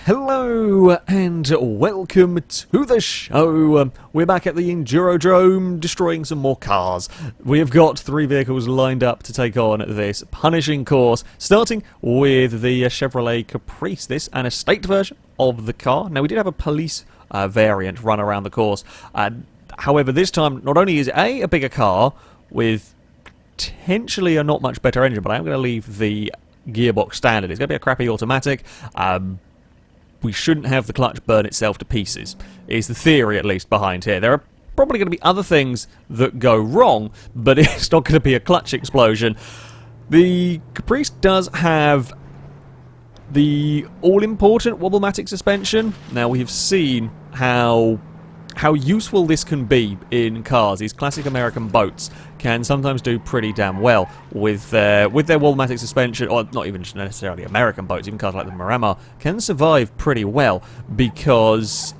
Hello and welcome to the show. We're back at the Endurodrome destroying some more cars. We have got 3 vehicles lined up to take on this punishing course, starting with the Chevrolet Caprice. This an estate version of the car. Now we did have a police variant run around the course. However, this time not only is a bigger car with potentially a not much better engine, but I am going to leave the gearbox standard. It's going to be a crappy automatic. We shouldn't have the clutch burn itself to pieces, is the theory at least behind here. There are probably going to be other things that go wrong, but it's not going to be a clutch explosion. The Caprice does have the all-important Wobblematic suspension. Now, we have seen how useful this can be in cars. These classic American boats can sometimes do pretty damn well with their Wobblematic suspension, or not even necessarily American boats, even cars like the Miramar can survive pretty well because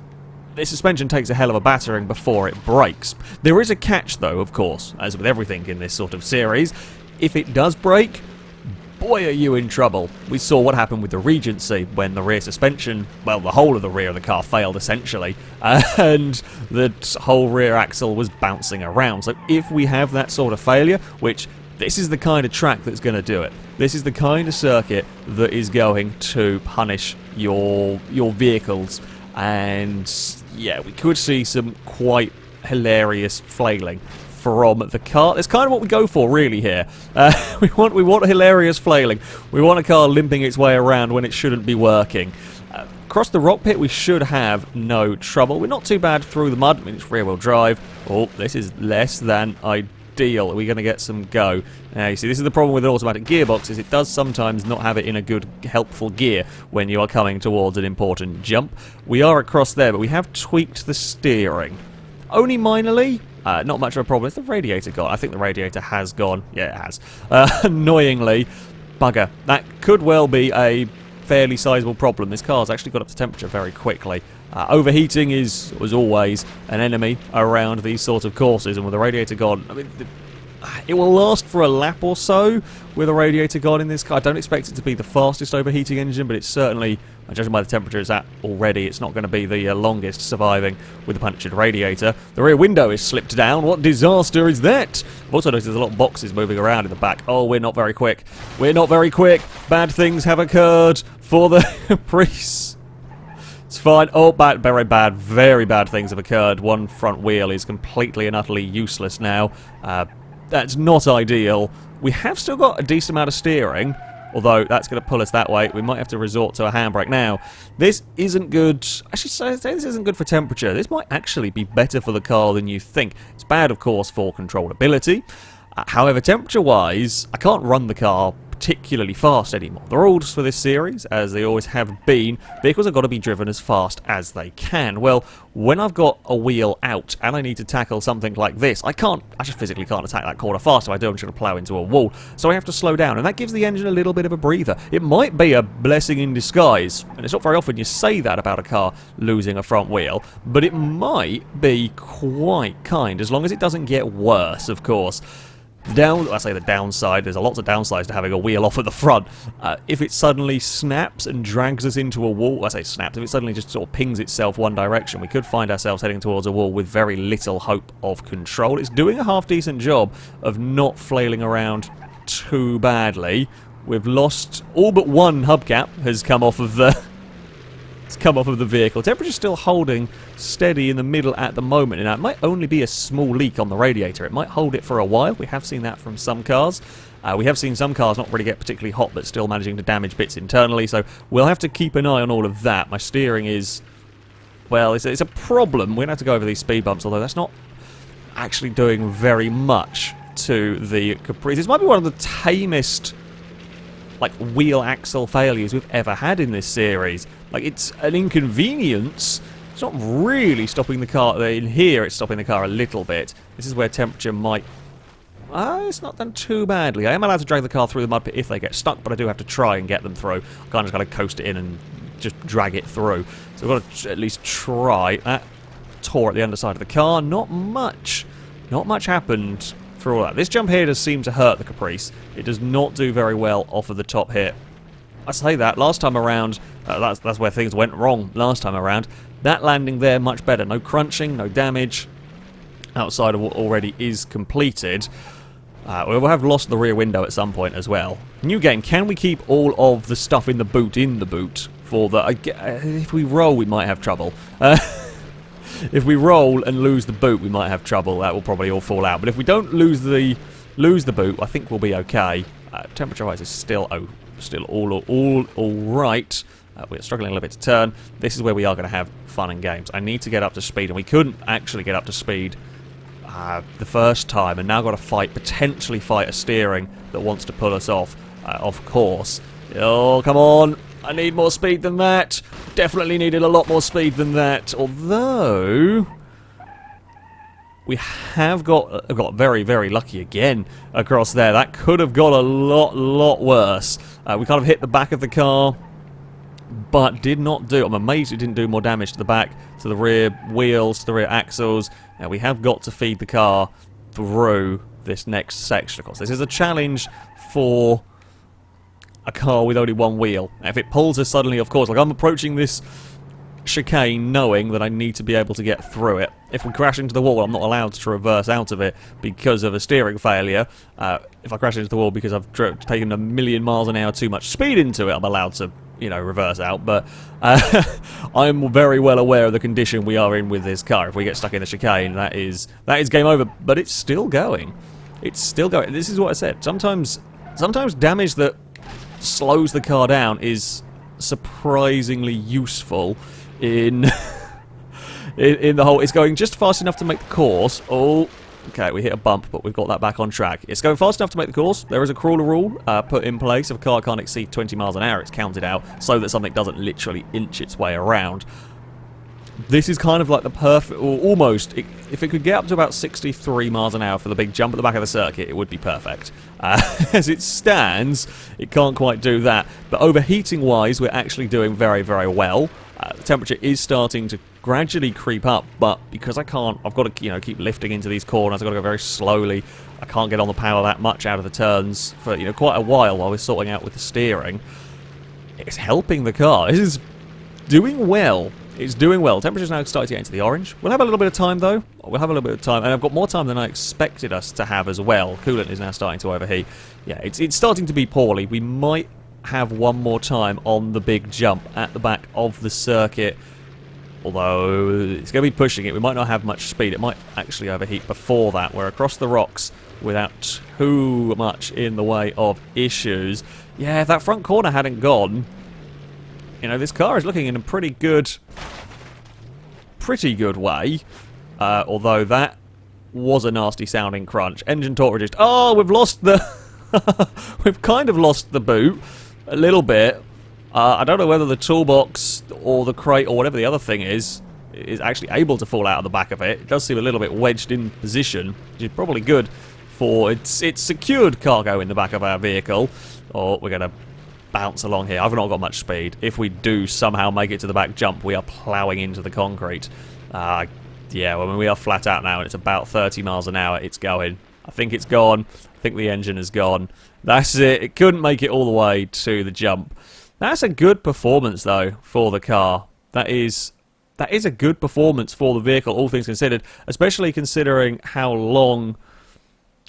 the suspension takes a hell of a battering before it breaks. There is a catch though, of course, as with everything in this sort of series. If it does break, boy, are you in trouble. We saw what happened with the Regency when the rear suspension, well, the whole of the rear of the car failed essentially, and the whole rear axle was bouncing around. So if we have that sort of failure, which this is the kind of track that's going to do it. This is the kind of circuit that is going to punish your vehicles, and yeah, we could see some quite hilarious flailing from the car. That's kind of what we go for, really, here. We want hilarious flailing. We want a car limping its way around when it shouldn't be working. Across the rock pit, we should have no trouble. We're not too bad through the mud. I mean, it's rear-wheel drive. Oh, this is less than ideal. Are we going to get some go? Now, you see, this is the problem with an automatic gearbox, is it does sometimes not have it in a good, helpful gear when you are coming towards an important jump. We are across there, but we have tweaked the steering. Only minorly. Not much of a problem. Is the radiator gone? I think the radiator has gone. Yeah, it has. Annoyingly, bugger. That could well be a fairly sizable problem. This car's actually got up to temperature very quickly. Overheating was always an enemy around these sort of courses, and with the radiator gone, I mean, it will last for a lap or so with a radiator gone in this car. I don't expect it to be the fastest overheating engine, but it's certainly, judging by the temperature it's at already, it's not going to be the longest surviving with the punctured radiator. The rear window is slipped down. What disaster is that? I've also noticed there's a lot of boxes moving around in the back. Oh, we're not very quick. We're not very quick. Bad things have occurred for the Caprice. It's fine. Oh, very bad things have occurred. One front wheel is completely and utterly useless now. That's not ideal. We have still got a decent amount of steering, although that's going to pull us that way. We might have to resort to a handbrake now. This isn't good. I should say this isn't good for temperature. This might actually be better for the car than you think. It's bad, of course, for controllability. However, temperature-wise, I can't run the car particularly fast anymore. The rules for this series, as they always have been, vehicles have got to be driven as fast as they can. Well, when I've got a wheel out and I need to tackle something like this, I just physically can't attack that corner fast. If I do, I'm just going to plough into a wall. So I have to slow down, and that gives the engine a little bit of a breather. It might be a blessing in disguise, and it's not very often you say that about a car losing a front wheel, but it might be quite kind, as long as it doesn't get worse, of course. I say the downside, there's lots of downsides to having a wheel off at the front. If it suddenly snaps and drags us into a wall, I say snaps, if it suddenly just sort of pings itself one direction, we could find ourselves heading towards a wall with very little hope of control. It's doing a half-decent job of not flailing around too badly. We've lost all but one hubcap has come off of the vehicle. Temperature's still holding steady in the middle at the moment, and it might only be a small leak on the radiator. It might hold it for a while. We have seen that from some cars. We have seen some cars not really get particularly hot, but still managing to damage bits internally, so we'll have to keep an eye on all of that. My steering is, well, it's a problem. We're going to have to go over these speed bumps, although that's not actually doing very much to the Caprice. This might be one of the tamest wheel axle failures we've ever had in this series. It's an inconvenience. It's not really stopping the car. In here, it's stopping the car a little bit. This is where temperature might... it's not done too badly. I am allowed to drag the car through the mud pit if they get stuck, but I do have to try and get them through. I can't just kind of coast it in and just drag it through. So we've got to at least try. That tore at the underside of the car. Not much happened for all that. This jump here does seem to hurt the Caprice. It does not do very well off of the top here. I say that, last time around, that's where things went wrong last time around. That landing there, much better. No crunching, no damage, outside of what already is completed. We will have lost the rear window at some point as well. New game, can we keep all of the stuff in the boot for the... if we roll, we might have trouble. If we roll and lose the boot, we might have trouble. That will probably all fall out. But if we don't lose the boot, I think we'll be okay. Temperature-wise, is still all right. We're struggling a little bit to turn. This is where we are going to have fun and games. I need to get up to speed, and we couldn't actually get up to speed the first time, and now got to potentially fight a steering that wants to pull us off, of course. Oh, come on. I need more speed than that. Definitely needed a lot more speed than that. Although we have got very, very lucky again across there. That could have got a lot worse. We kind of hit the back of the car, but did not do. I'm amazed it didn't do more damage to the back, to the rear wheels, to the rear axles. Now we have got to feed the car through this next section. Of course, this is a challenge for a car with only one wheel. If it pulls us suddenly, of course, like I'm approaching this chicane knowing that I need to be able to get through it. If we crash into the wall, I'm not allowed to reverse out of it because of a steering failure. If I crash into the wall because I've taken 1,000,000 miles an hour too much speed into it, I'm allowed to, you know, reverse out. But I'm very well aware of the condition we are in with this car. If we get stuck in the chicane, that is game over. But it's still going. It's still going. This is what I said. Sometimes damage that slows the car down is surprisingly useful in in the whole. It's going just fast enough to make the course. Oh, okay, we hit a bump, but we've got that back on track. It's going fast enough to make the course. There is a crawler rule put in place. If a car can't exceed 20 miles an hour, it's counted out so that something doesn't literally inch its way around. This is kind of like the perfect, or almost, if it could get up to about 63 miles an hour for the big jump at the back of the circuit, it would be perfect. As it stands, it can't quite do that. But overheating-wise, we're actually doing very, very well. The temperature is starting to gradually creep up, but because I can't, I've got to, you know, keep lifting into these corners. I've got to go very slowly. I can't get on the power that much out of the turns for, you know, quite a while we're sorting out with the steering. It's helping the car. This is doing well. It's doing well. Temperature's now starting to get into the orange. We'll have a little bit of time, though. We'll have a little bit of time. And I've got more time than I expected us to have as well. Coolant is now starting to overheat. Yeah, it's starting to be poorly. We might have one more time on the big jump at the back of the circuit. Although it's going to be pushing it. We might not have much speed. It might actually overheat before that. We're across the rocks without too much in the way of issues. Yeah, if that front corner hadn't gone, you know, this car is looking in a pretty good way. Although that was a nasty sounding crunch. Engine torque reduced. Oh, we've lost the... we've kind of lost the boot a little bit. I don't know whether the toolbox or the crate or whatever the other thing is actually able to fall out of the back of it. It does seem a little bit wedged in position, which is probably good for it's secured cargo in the back of our vehicle. Oh, we're going to bounce along here. I've not got much speed. If we do somehow make it to the back jump, we are ploughing into the concrete. Yeah, well, I mean, we are flat out now, and it's about 30 miles an hour. It's going. I think it's gone. I think the engine is gone. That's it. It couldn't make it all the way to the jump. That's a good performance, though, for the car. That is a good performance for the vehicle, all things considered, especially considering how long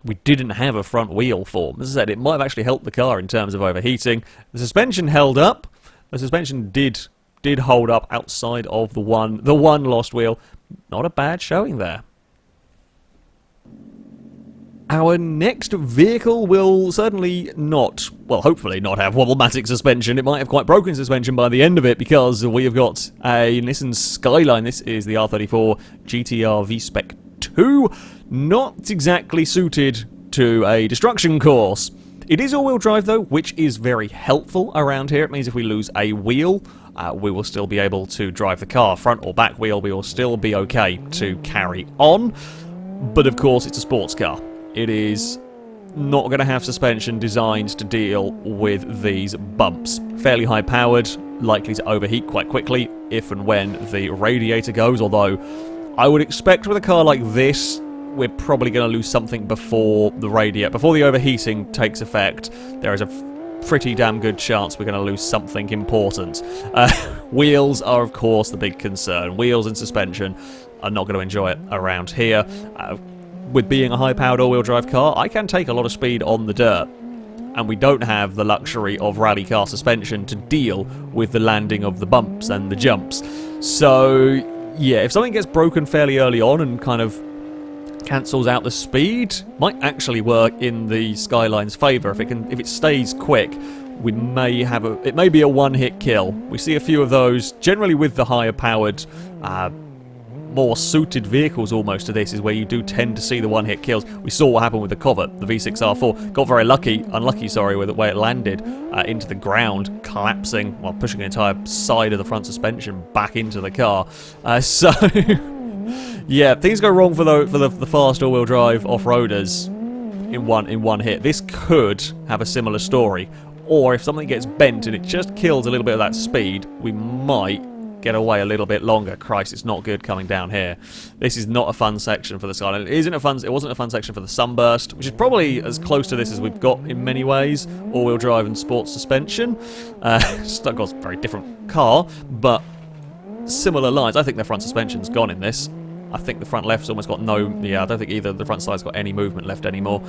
we didn't have a front wheel for. As I said, it might have actually helped the car in terms of overheating. The suspension held up. The suspension did hold up outside of the one lost wheel. Not a bad showing there. Our next vehicle will certainly not, well, hopefully not have wobble-matic suspension. It might have quite broken suspension by the end of it, because we have got a Nissan Skyline. This is the R34 GT-R V-Spec 2. Not exactly suited to a destruction course. It is all-wheel drive, though, which is very helpful around here. It means if we lose a wheel, we will still be able to drive the car. Front or back wheel, we will still be okay to carry on. But, of course, it's a sports car. It is not going to have suspension designed to deal with these bumps. Fairly high-powered, likely to overheat quite quickly if and when the radiator goes, although I would expect with a car like this, we're probably going to lose something before the overheating takes effect. There is a pretty damn good chance we're going to lose something important. Wheels are, of course, the big concern. Wheels and suspension are not going to enjoy it around here. With being a high-powered all-wheel drive car, I can take a lot of speed on the dirt. And we don't have the luxury of rally car suspension to deal with the landing of the bumps and the jumps. So, yeah, if something gets broken fairly early on and kind of cancels out the speed, might actually work in the Skyline's favour. If it stays quick, we may have it may be a one-hit kill. We see a few of those generally with the higher powered, more suited vehicles almost to this, is where you do tend to see the one-hit kills. We saw what happened with the Covet, the V6R4. Got very unlucky, sorry, with the way it landed into the ground, collapsing while pushing the entire side of the front suspension back into the car. So, yeah, things go wrong for the fast all-wheel drive off-roaders in one hit. This could have a similar story, or if something gets bent and it just kills a little bit of that speed, we might get away a little bit longer. Christ, it's not good coming down here. This is not a fun section for the Skyline. It wasn't a fun section for the Sunburst, which is probably as close to this as we've got in many ways. All-wheel drive and sports suspension. Of course, very different car, but similar lines. I think the front suspension's gone in this. I think the front left's almost got no... Yeah, I don't think either the front side's got any movement left anymore.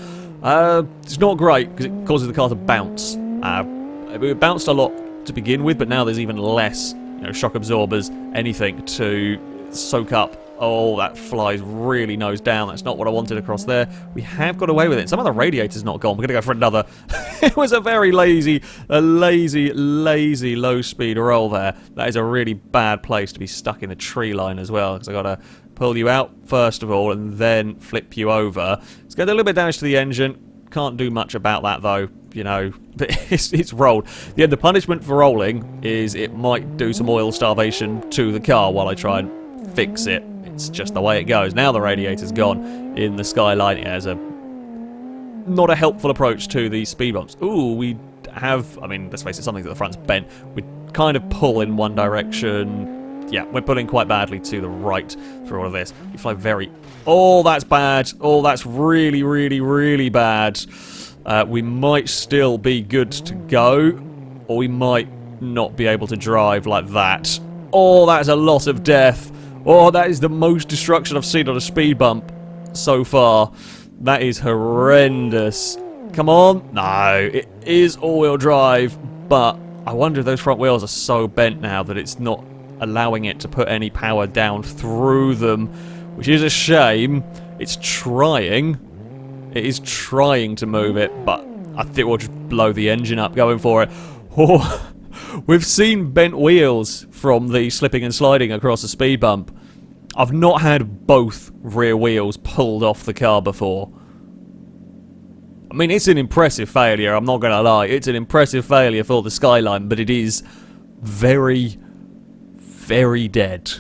It's not great because it causes the car to bounce. It bounced a lot to begin with, but now there's even less, shock absorbers, anything to soak up. Oh, that flies really nose down. That's not what I wanted across there. We have got away with it. Some of the radiator's not gone. We're going to go for another. It was a very lazy low-speed roll there. That is a really bad place to be stuck in the tree line as well, because I've got to pull you out first of all and then flip you over. It's got a little bit of damage to the engine. Can't do much about that though. It's rolled. Yeah, the punishment for rolling is it might do some oil starvation to the car while I try and fix it. It's just the way it goes. Now the radiator's gone in the Skyline. It has not a helpful approach to the speed bumps. Ooh, we have, let's face it, something that the front's bent. We kind of pull in one direction. Yeah, we're pulling quite badly to the right for all of this. We fly very... Oh, that's bad. Oh, that's really, really, really bad. We might still be good to go, or we might not be able to drive like that. Oh, that's a lot of death. Oh, that is the most destruction I've seen on a speed bump so far. That is horrendous. Come on. No, it is all-wheel drive, but I wonder if those front wheels are so bent now that it's not allowing it to put any power down through them, which is a shame. It's trying. It is trying to move it, but I think we'll just blow the engine up going for it. Oh, we've seen bent wheels from the slipping and sliding across a speed bump. I've not had both rear wheels pulled off the car before. It's an impressive failure, I'm not going to lie. It's an impressive failure for the Skyline, but it is very, very dead.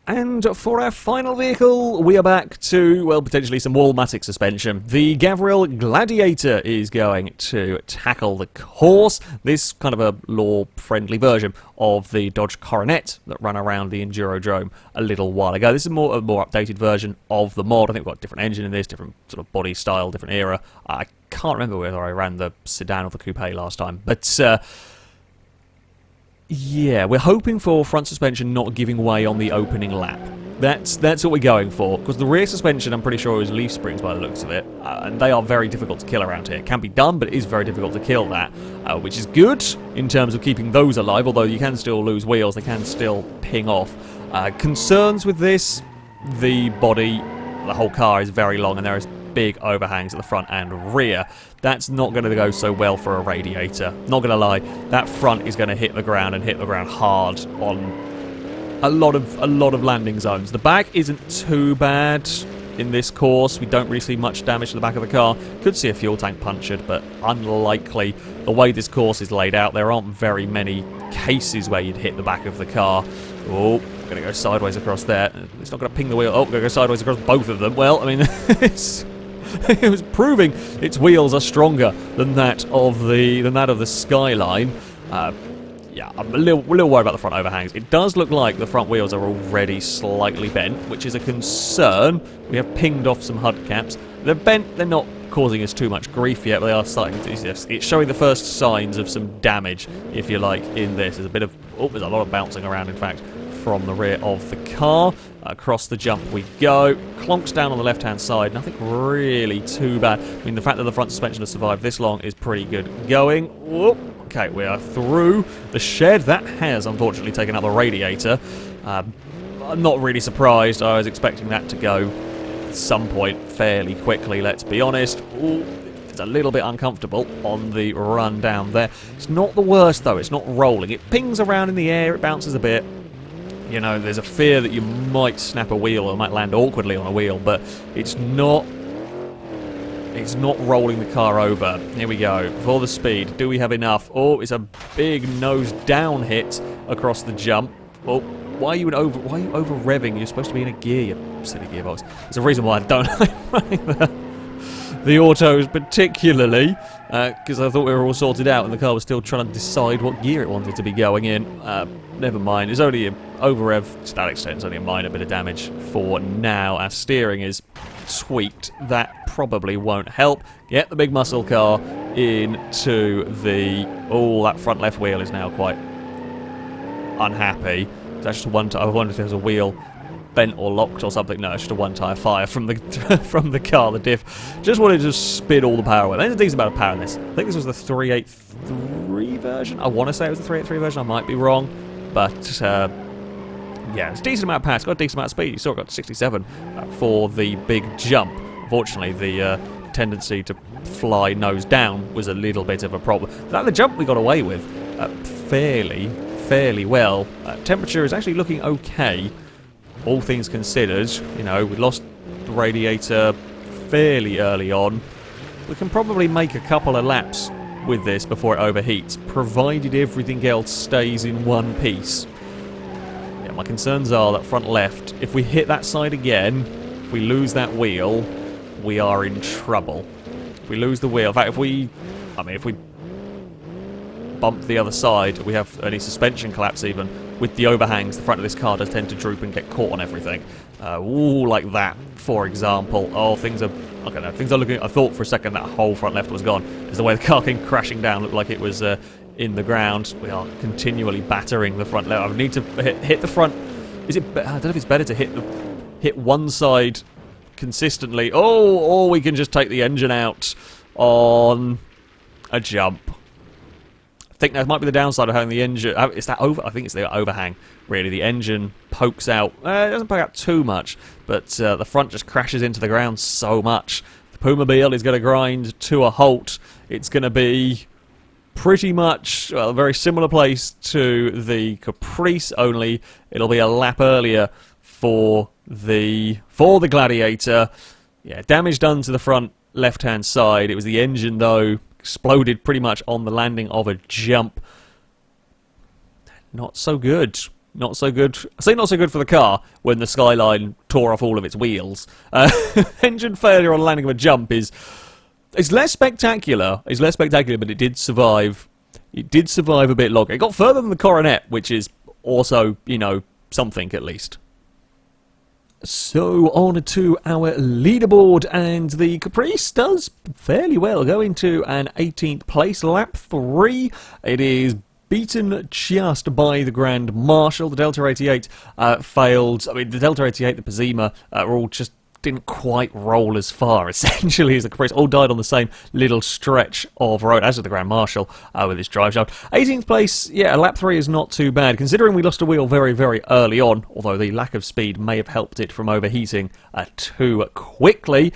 And for our final vehicle, we are back to, well, potentially some wallmatic suspension. The Gavril Gladiator is going to tackle the course. This kind of a law-friendly version of the Dodge Coronet that ran around the Endurodrome a little while ago. This is a more updated version of the mod. I think we've got a different engine in this, different sort of body style, different era. I can't remember whether I ran the sedan or the coupe last time, but... yeah, we're hoping for front suspension not giving way on the opening lap. That's what we're going for, because the rear suspension I'm pretty sure is leaf springs by the looks of it, and they are very difficult to kill around here. It can be done, but it is very difficult to kill that, which is good in terms of keeping those alive, although you can still lose wheels, they can still ping off. Concerns with this, the body, the whole car is very long, and there is big overhangs at the front and rear. That's not going to go so well for a radiator. Not going to lie, that front is going to hit the ground and hit the ground hard on a lot of landing zones. The back isn't too bad in this course. We don't really see much damage to the back of the car. Could see a fuel tank punctured, but unlikely. The way this course is laid out, there aren't very many cases where you'd hit the back of the car. Oh, going to go sideways across there. It's not going to ping the wheel. Oh, going to go sideways across both of them. Well, it was proving its wheels are stronger than that of the Skyline. Yeah, I'm a little worried about the front overhangs. It does look like the front wheels are already slightly bent, which is a concern. We have pinged off some hubcaps. They're bent, they're not causing us too much grief yet, but they are starting to do this. It's showing the first signs of some damage, if you like, in this. There's a bit of, oh, there's a lot of bouncing around, in fact, from the rear of the car. Across the jump we go. Clonks down on the left-hand side. Nothing really too bad. I mean, the fact that the front suspension has survived this long is pretty good going. Whoop. Okay, we are through the shed. That has, unfortunately, taken out the radiator. I'm not really surprised. I was expecting that to go at some point fairly quickly, let's be honest. Ooh, it's a little bit uncomfortable on the run down there. It's not the worst, though. It's not rolling. It pings around in the air. It bounces a bit. You know, there's a fear that you might snap a wheel or might land awkwardly on a wheel, but it's not rolling the car over. Here we go. For the speed, do we have enough? Oh, it's a big nose down hit across the jump. Oh, why are you over revving? You're supposed to be in a gear, you silly gearbox. There's a reason why I don't like running the autos particularly, because I thought we were all sorted out and the car was still trying to decide what gear it wanted to be going in. Never mind, it's only an over-rev to that extent, it's only a minor bit of damage for now. Our steering is tweaked, that probably won't help. Get the big muscle car into the... Oh, that front left wheel is now quite unhappy. That's just one I wonder if there's a wheel bent or locked or something. No, it's just a one tyre fire from the from the car. The diff just wanted to spit all the power away. There's a decent amount of power in this. I think this was the 383 version. I want to say it was the 383 version. I might be wrong, but yeah, it's a decent amount of power. It's got a decent amount of speed. You still got 67 for the big jump. Unfortunately, the tendency to fly nose down was a little bit of a problem. That the jump we got away with fairly well. Temperature is actually looking okay. All things considered, you know, we lost the radiator fairly early on. We can probably make a couple of laps with this before it overheats, provided everything else stays in one piece. Yeah, my concerns are that front left, if we hit that side again, if we lose that wheel, we are in trouble. If we lose the wheel, in fact, if we bump the other side, we have any suspension collapse even, with the overhangs, the front of this car does tend to droop and get caught on everything. Ooh, like that, for example. Oh, things are looking... I thought for a second that whole front left was gone. As the way the car came crashing down looked like it was in the ground. We are continually battering the front left. I need to hit the front... I don't know if it's better to hit one side consistently. Oh, or we can just take the engine out on a jump. I think that might be the downside of having the engine. I think it's the overhang, really. The engine pokes out. It doesn't poke out too much, but the front just crashes into the ground so much. The Pumobile is going to grind to a halt. It's going to be pretty much a very similar place to the Caprice, only it'll be a lap earlier for the Gladiator. Yeah, damage done to the front left-hand side. It was the engine, though. Exploded pretty much on the landing of a jump. Not so good. Not so good. I say not so good for the car when the Skyline tore off all of its wheels. Engine failure on the landing of a jump is less spectacular. It's less spectacular, but it did survive. It did survive a bit longer. It got further than the Coronet, which is also, you know, something at least. So on to our leaderboard, and the Caprice does fairly well, going to an 18th place, lap 3. It is beaten just by the Grand Marshal. The Delta 88 failed. I mean, the Delta 88, the Pazima, were all just didn't quite roll as far, essentially, as the Caprice. All died on the same little stretch of road, as did the Grand Marshal with its drive shaft. 18th place, yeah, lap 3 is not too bad, considering we lost a wheel very, very early on, although the lack of speed may have helped it from overheating too quickly.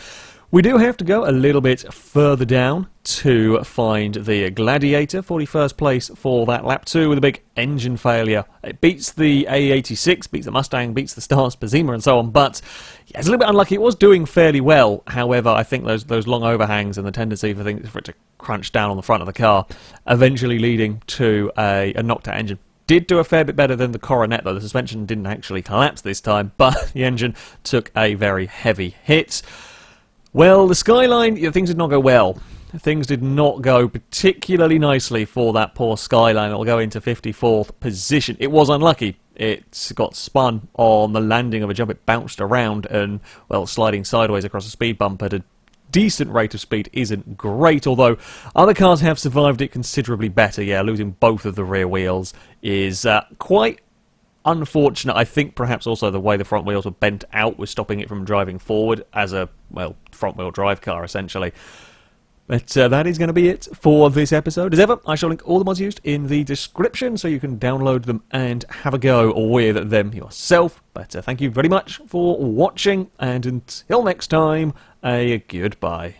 We do have to go a little bit further down to find the Gladiator. 41st place for that lap 2 with a big engine failure. It beats the A86, beats the Mustang, beats the Stars, Pazima and so on, but yeah, it's a little bit unlucky. It was doing fairly well. However, I think those long overhangs and the tendency for it to crunch down on the front of the car, eventually leading to a knocked out engine. Did do a fair bit better than the Coronet, though. The suspension didn't actually collapse this time, but the engine took a very heavy hit. Well, the Skyline, yeah, things did not go well. Things did not go particularly nicely for that poor Skyline. It'll go into 54th position. It was unlucky. It got spun on the landing of a jump. It bounced around and, well, sliding sideways across a speed bump at a decent rate of speed isn't great, although other cars have survived it considerably better. Yeah, losing both of the rear wheels is quite unfortunate. I think perhaps also the way the front wheels were bent out was stopping it from driving forward as a, well, front-wheel drive car, essentially. But that is going to be it for this episode. As ever, I shall link all the mods used in the description so you can download them and have a go with them yourself. But thank you very much for watching, and until next time, a goodbye.